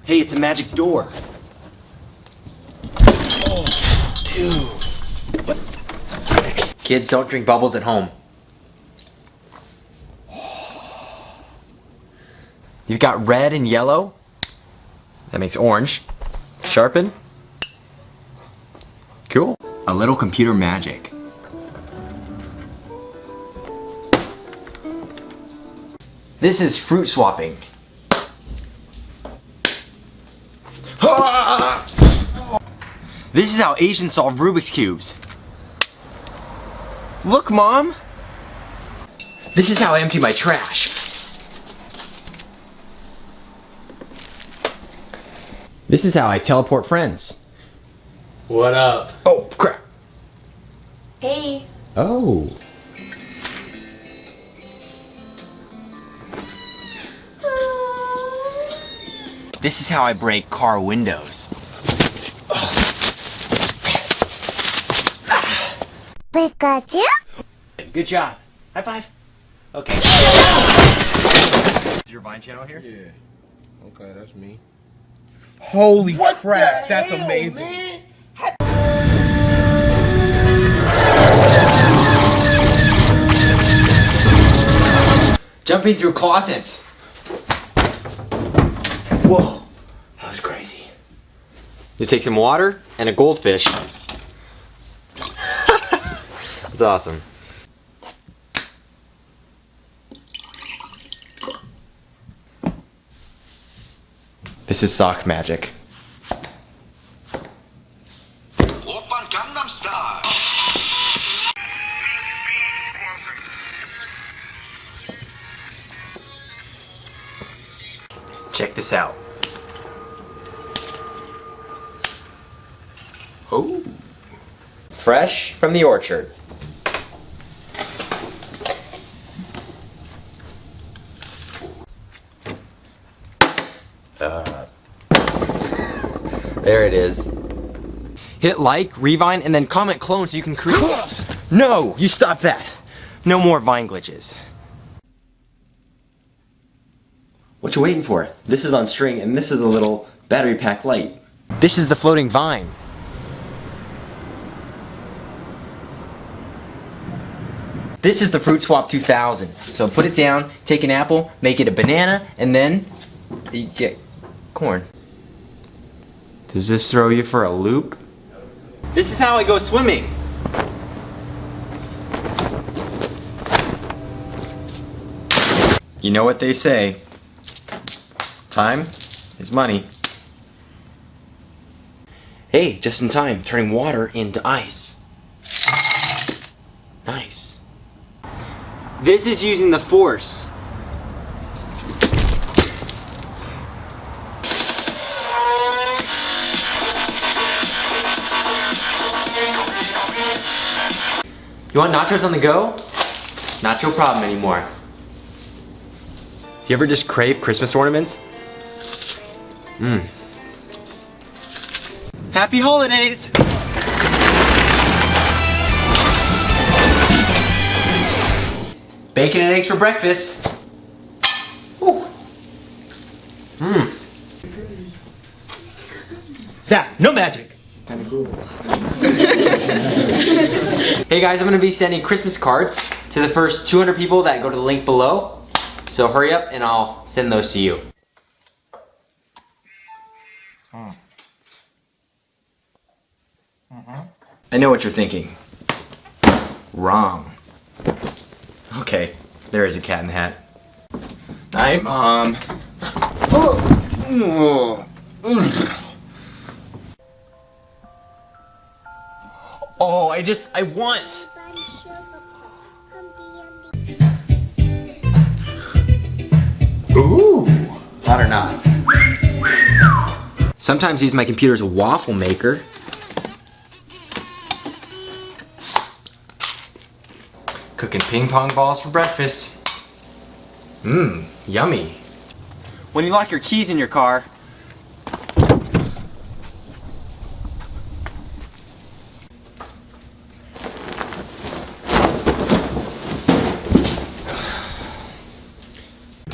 Hey, it's a magic door. Oh, dude. What? Kids, don't drink bubbles at home. You've got red and yellow. That makes orange. Sharpen. Cool. A little computer magic. This is fruit swapping. This is how Asians solve Rubik's Cubes. Look, Mom! This is how I empty my trash. This is how I teleport friends. What up? Oh, crap. Hey. Oh. This is how I break car windows. Pikachu? Good job. High five. Okay. Is your Vine channel here? Yeah. Okay, that's me. Holy crap, that's amazing. Jumping through closets. Whoa, that was crazy. You take some water and a goldfish. That's awesome. This is sock magic. Oppan Gangnam Style. Check this out. Oh, fresh from the orchard. There it is. Hit like, revine, and then comment clone so you can create. No, you stop that. No more Vine glitches. What you waiting for? This is on string, and this is a little battery pack light. This is the floating vine. This is the Fruit Swap 2000. So put it down, take an apple, make it a banana, and then you get corn. Does this throw you for a loop? This is how I go swimming. You know what they say. Time is money. Hey, just in time, turning water into ice. Nice. This is using the force. You want nachos on the go? Not your problem anymore. You ever just crave Christmas ornaments? Happy holidays! Bacon and eggs for breakfast. Ooh. Zach, no magic. Hey guys, I'm going to be sending Christmas cards to the first 200 people that go to the link below. So hurry up and I'll send those to you. I know what you're thinking. Wrong. Okay, there is a cat in the hat. Hi, Mom. Oh, I want. Ooh, hot or not? Sometimes I use my computer as a waffle maker. Cooking ping pong balls for breakfast. Mmm, yummy. When you lock your keys in your car,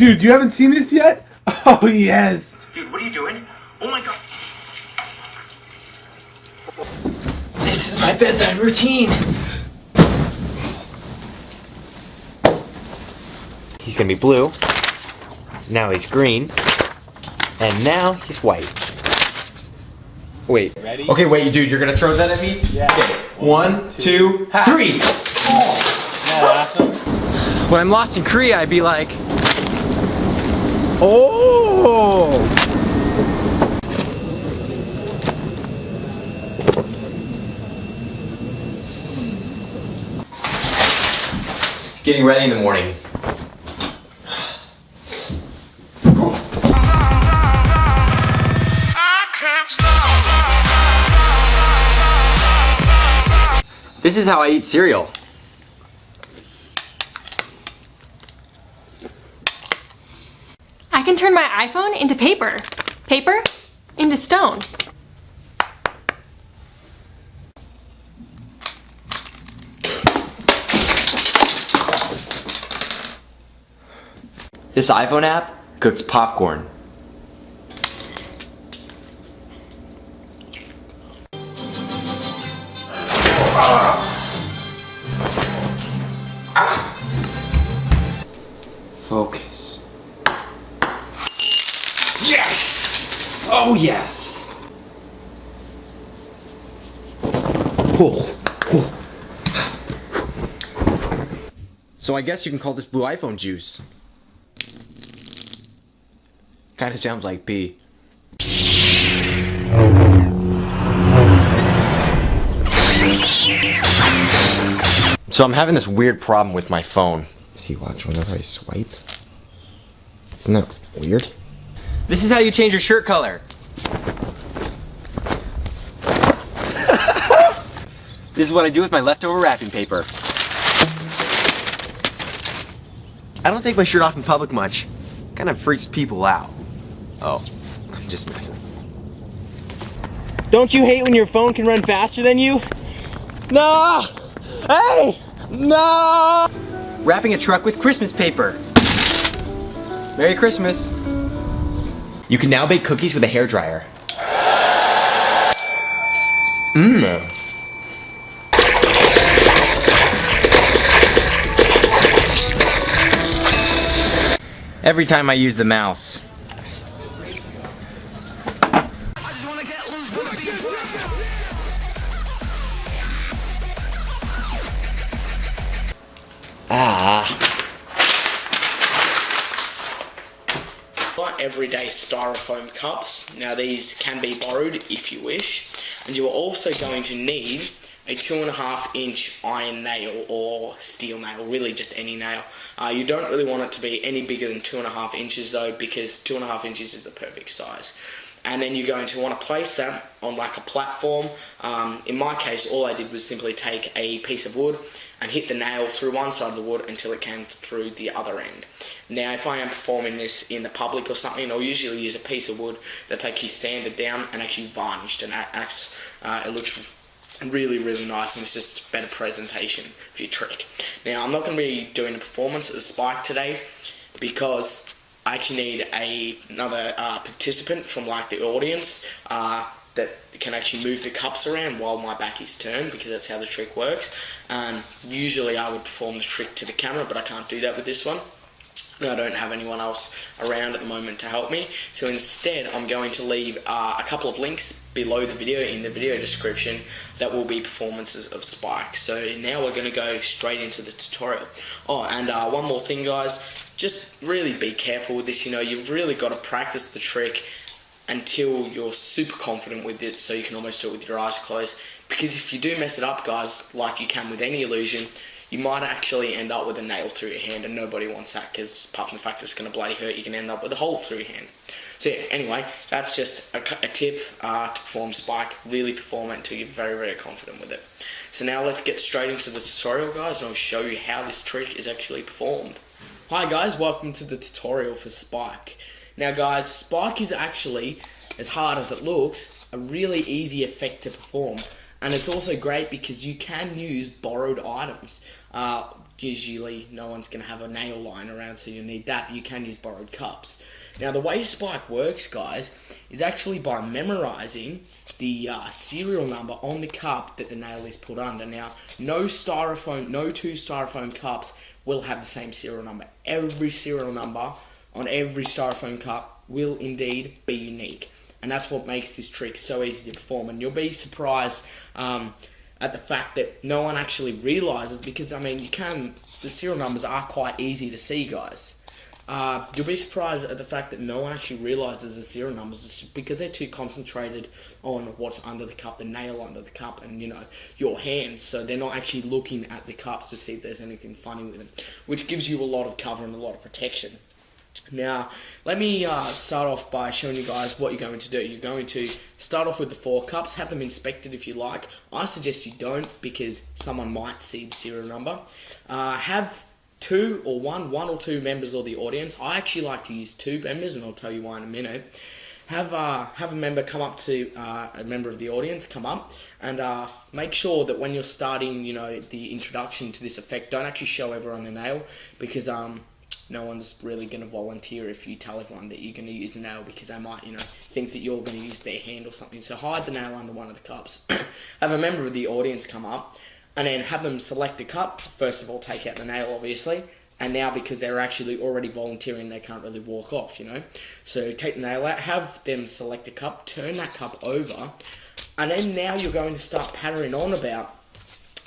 Dude, you haven't seen this yet? Oh, yes. Dude, what are you doing? my bedtime routine. He's gonna be blue. Now he's green. And now he's white. Wait. Ready? Okay, wait, dude, you're gonna throw that at me? Yeah. Okay. 1, 2, 3. Isn't that awesome? When I'm lost in Korea, I'd be like, Oh! getting ready in the morning. This is how I eat cereal. I can turn my iPhone into paper. Paper into stone. This iPhone app cooks popcorn. Focus. Yes! Oh yes! So I guess you can call this blue iPhone juice. Kinda sounds like pee. So I'm having this weird problem with my phone. See, watch whenever I swipe. Isn't that weird? This is how you change your shirt color. This is what I do with my leftover wrapping paper. I don't take my shirt off in public much. Kind of freaks people out. Oh, I'm just messing. Don't you hate when your phone can run faster than you? No! Hey! No! Wrapping a truck with Christmas paper. Merry Christmas. You can now bake cookies with a hairdryer. Mmm. Every time I use the mouse. Everyday styrofoam cups. Now these can be borrowed if you wish, and you are also going to need a 2.5 inch iron nail or steel nail, really just any nail. You don't really want it to be any bigger than 2.5 inches though, because 2.5 inches is the perfect size. And then you're going to want to place that on like a platform. In my case, all I did was simply take a piece of wood and hit the nail through one side of the wood until it came through the other end. Now, if I am performing this in the public or something, I'll usually use a piece of wood that's actually sanded down and actually varnished, and it looks really, really nice, and it's just better presentation for your trick. Now, I'm not going to be doing a performance of the spike today because I actually need another participant from like the audience that can actually move the cups around while my back is turned, because that's how the trick works. Usually I would perform the trick to the camera, but I can't do that with this one. I don't have anyone else around at the moment to help me, so instead I'm going to leave a couple of links below the video in the video description that will be performances of Spike. So now we're going to go straight into the tutorial. Oh, and one more thing guys, just really be careful with this. You know, you've really got to practice the trick until you're super confident with it, so you can almost do it with your eyes closed, because if you do mess it up guys, like you can with any illusion, you might actually end up with a nail through your hand, and nobody wants that, because apart from the fact that it's going to bloody hurt, you can end up with a hole through your hand. So yeah, anyway, that's just a tip to perform Spike. Really perform it until you're very, very confident with it. So now let's get straight into the tutorial guys, and I'll show you how this trick is actually performed. Hi guys, welcome to the tutorial for Spike. Now guys, Spike is actually, as hard as it looks, a really easy effect to perform. And it's also great because you can use borrowed items. Usually no one's going to have a nail line around, so you need that, but you can use borrowed cups. Now, the way Spike works, guys, is actually by memorizing the serial number on the cup that the nail is put under. Now, no two styrofoam cups will have the same serial number. Every serial number on every styrofoam cup will indeed be unique. And that's what makes this trick so easy to perform. And you'll be surprised at the fact that no one actually realizes, because, I mean, the serial numbers are quite easy to see, guys. You'll be surprised at the fact that no one actually realizes the serial numbers. It's because they're too concentrated on what's under the cup, the nail under the cup, and, you know, your hands. So they're not actually looking at the cups to see if there's anything funny with them, which gives you a lot of cover and a lot of protection. Now, let me start off by showing you guys what you're going to do. You're going to start off with the 4 cups, have them inspected if you like. I suggest you don't, because someone might see the serial number. Have one or two members of the audience. I actually like to use 2 members, and I'll tell you why in a minute. Have a member come up to a member of the audience, come up, and make sure that when you're starting, you know, the introduction to this effect, don't actually show everyone the nail, because no one's really going to volunteer if you tell everyone that you're going to use a nail, because they might, you know, think that you're going to use their hand or something. So hide the nail under one of the cups. Have a member of the audience come up, and then have them select a cup. First of all, take out the nail, obviously. And now, because they're actually already volunteering, they can't really walk off, you know. So take the nail out, have them select a cup, turn that cup over, and then now you're going to start pattering on about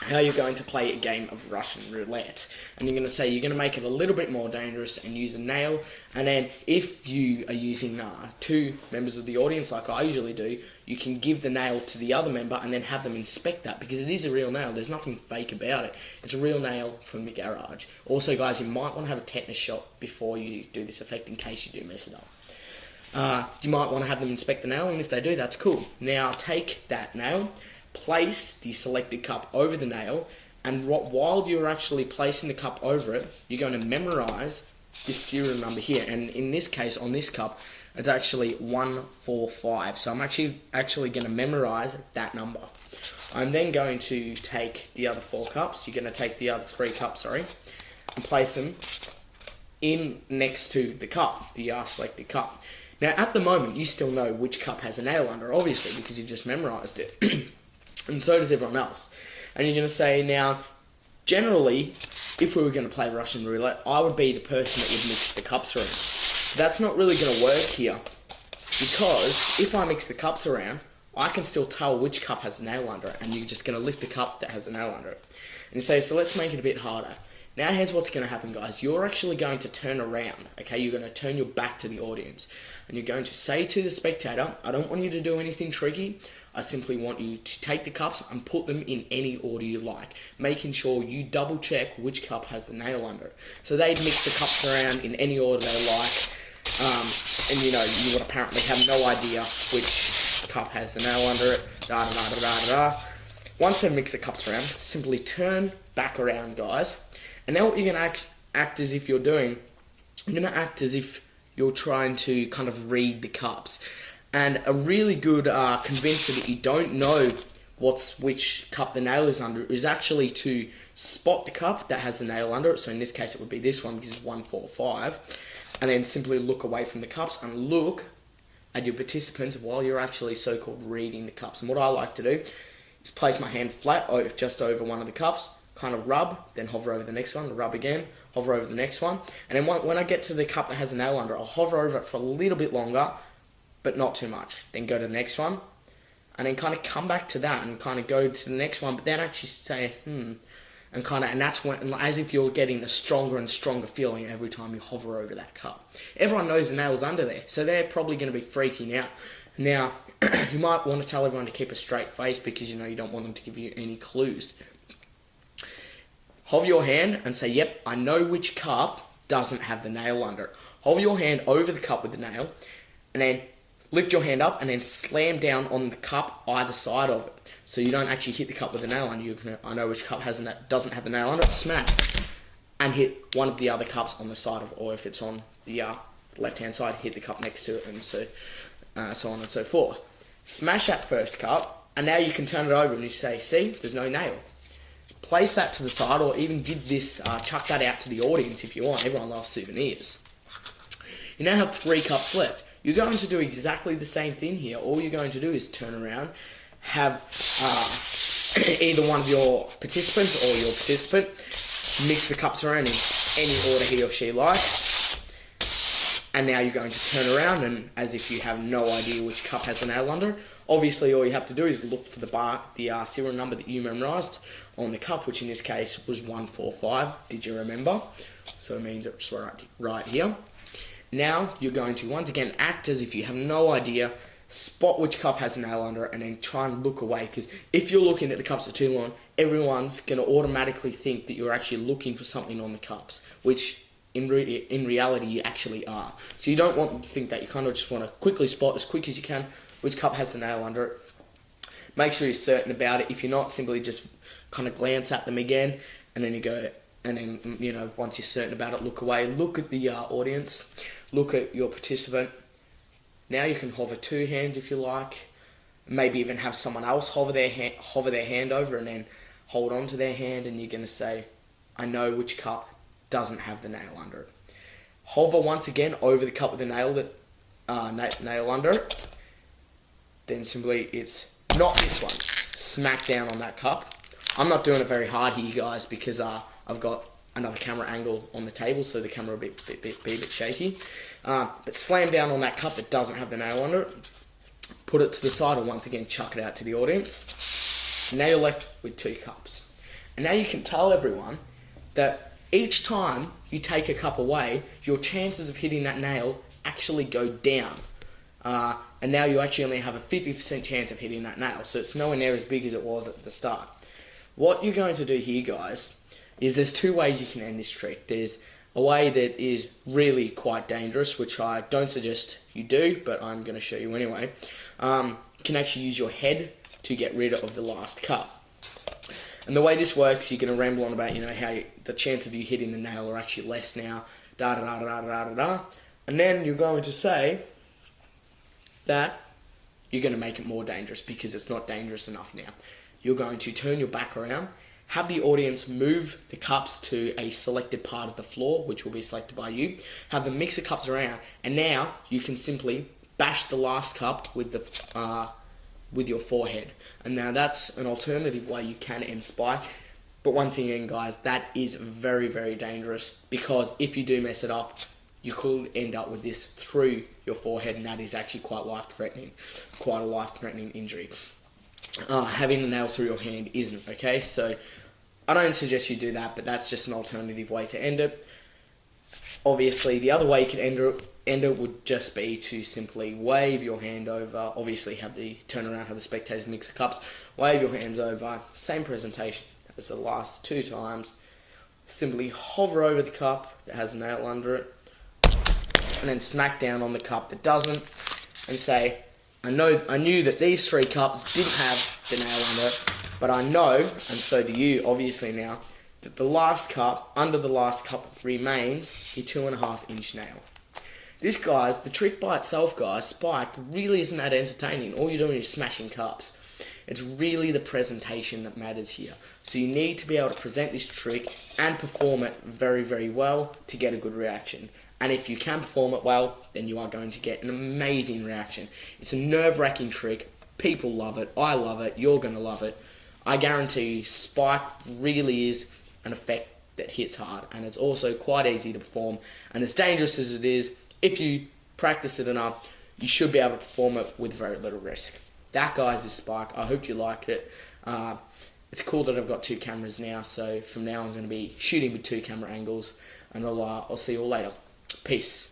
how you're going to play a game of Russian roulette. And you're going to say you're going to make it a little bit more dangerous and use a nail. And then if you are using 2 members of the audience, like I usually do, you can give the nail to the other member and then have them inspect that, because it is a real nail. There's nothing fake about it. It's a real nail from the garage. Also, guys, you might want to have a tetanus shot before you do this effect in case you do mess it up. You might want to have them inspect the nail, and if they do, that's cool. Now, take that nail, place the selected cup over the nail, and while you're actually placing the cup over it, you're going to memorize this serial number here. And in this case, on this cup, it's actually 145. So I'm actually going to memorize that number. I'm then going to take the other 4 cups. You're going to take the other 3 cups, and place them in next to the cup, the selected cup. Now, at the moment, you still know which cup has a nail under, obviously, because you just memorized it. And so does everyone else. And you're going to say, now, generally, if we were going to play Russian roulette, I would be the person that would mix the cups around. But that's not really going to work here, because if I mix the cups around, I can still tell which cup has the nail under it, and you're just going to lift the cup that has the nail under it. And you say, so let's make it a bit harder. Now, here's what's going to happen, guys. You're actually going to turn around, okay? You're going to turn your back to the audience. And you're going to say to the spectator, I don't want you to do anything tricky. I simply want you to take the cups and put them in any order you like, making sure you double check which cup has the nail under it. So they'd mix the cups around in any order they like, and you know, you would apparently have no idea which cup has the nail under it, Once they mix the cups around, simply turn back around, guys. And now what you're going to act as if you're doing, you're going to act as if you're trying to kind of read the cups. And a really good convincer that you don't know which cup the nail is under is actually to spot the cup that has the nail under it. So in this case it would be this one, because it's 145. And then simply look away from the cups and look at your participants while you're actually so-called reading the cups. And what I like to do is place my hand flat just over one of the cups, kind of rub, then hover over the next one, rub again, hover over the next one. And then when I get to the cup that has a nail under it, I'll hover over it for a little bit longer, but not too much. Then go to the next one, and then kind of come back to that and kind of go to the next one, but then actually say, and that's when, as if you're getting a stronger and stronger feeling every time you hover over that cup. Everyone knows the nail's under there, so they're probably going to be freaking out. Now, you might want to tell everyone to keep a straight face, because you know you don't want them to give you any clues. Hover your hand and say, yep, I know which cup doesn't have the nail under it. Hover your hand over the cup with the nail, and then lift your hand up and then slam down on the cup either side of it. So you don't actually hit the cup with the nail under. I know which cup doesn't have the nail under it. Smack. And hit one of the other cups on the side of it, or if it's on the left-hand side, hit the cup next to it, and so on and so forth. Smash that first cup, and now you can turn it over and you say, see, there's no nail. Place that to the side, or even give this, chuck that out to the audience if you want. Everyone loves souvenirs. You now have 3 cups left. You're going to do exactly the same thing here. All you're going to do is turn around, have either one of your participants or your participant mix the cups around in any order he or she likes. And now you're going to turn around and, as if you have no idea which cup has a nail under it, obviously all you have to do is look for the serial number that you memorised on the cup, which in this case was 145. Did you remember? So it means it's right here. Now you're going to once again act as if you have no idea, spot which cup has a nail under it, and then try and look away, because if you're looking at the cups for too long, everyone's going to automatically think that you're actually looking for something on the cups, which in reality you actually are. So you don't want them to think that. You kind of just want to quickly spot as quick as you can which cup has the nail under it. Make sure you're certain about it. If you're not, simply just kind of glance at them again, and then you go, and then, you know, once you're certain about it, look away, look at the audience, look at your participant. Now you can hover 2 hands if you like, maybe even have someone else hover their hand over and then hold on to their hand, and you're going to say, I know which cup doesn't have the nail under it. Hover once again over the cup with the nail under it. Then simply, it's not this one. Smack down on that cup. I'm not doing it very hard here, guys, because I've got another camera angle on the table, so the camera will be a bit shaky. But slam down on that cup that doesn't have the nail under it. Put it to the side, and once again chuck it out to the audience. Now you're left with 2 cups. And now you can tell everyone that each time you take a cup away, your chances of hitting that nail actually go down. And now you actually only have a 50% chance of hitting that nail, so it's nowhere near as big as it was at the start. What you're going to do here, guys, is there's 2 ways you can end this trick. There's a way that is really quite dangerous, which I don't suggest you do, but I'm going to show you anyway. You can actually use your head to get rid of the last cup. And the way this works, you're going to ramble on about, you know, how the chance of you hitting the nail are actually less now, da-da-da-da-da-da-da. And then you're going to say that you're going to make it more dangerous because it's not dangerous enough now. You're going to turn your back around, have the audience move the cups to a selected part of the floor, which will be selected by you, have them mix the cups around, and now you can simply bash the last cup with your forehead. And now that's an alternative way you can end Spike. But once again, guys, that is very, very dangerous, because if you do mess it up, you could end up with this through your forehead, and that is actually quite a life-threatening injury. Having a nail through your hand isn't, okay? So I don't suggest you do that, but that's just an alternative way to end it. Obviously, the other way you can end it would just be to simply wave your hand over. Obviously, turn around, have the spectators mix the cups, wave your hands over, same presentation as the last 2 times. Simply hover over the cup that has a nail under it, and then smack down on the cup that doesn't, and say, I knew that these 3 cups didn't have the nail under it, but I know, and so do you, obviously now, that the last cup, under the last cup, remains your 2.5-inch nail. This, guys, the trick by itself, guys, Spike, really isn't that entertaining. All you're doing is smashing cups. It's really the presentation that matters here. So you need to be able to present this trick and perform it very, very well to get a good reaction. And if you can perform it well, then you are going to get an amazing reaction. It's a nerve-wracking trick. People love it. I love it. You're going to love it. I guarantee you, Spike really is an effect that hits hard. And it's also quite easy to perform. And as dangerous as it is, if you practice it enough, you should be able to perform it with very little risk. That, guys, is Spike. I hope you liked it. It's cool that I've got 2 cameras now. So from now I'm going to be shooting with 2 camera angles. And I'll see you all later. Peace.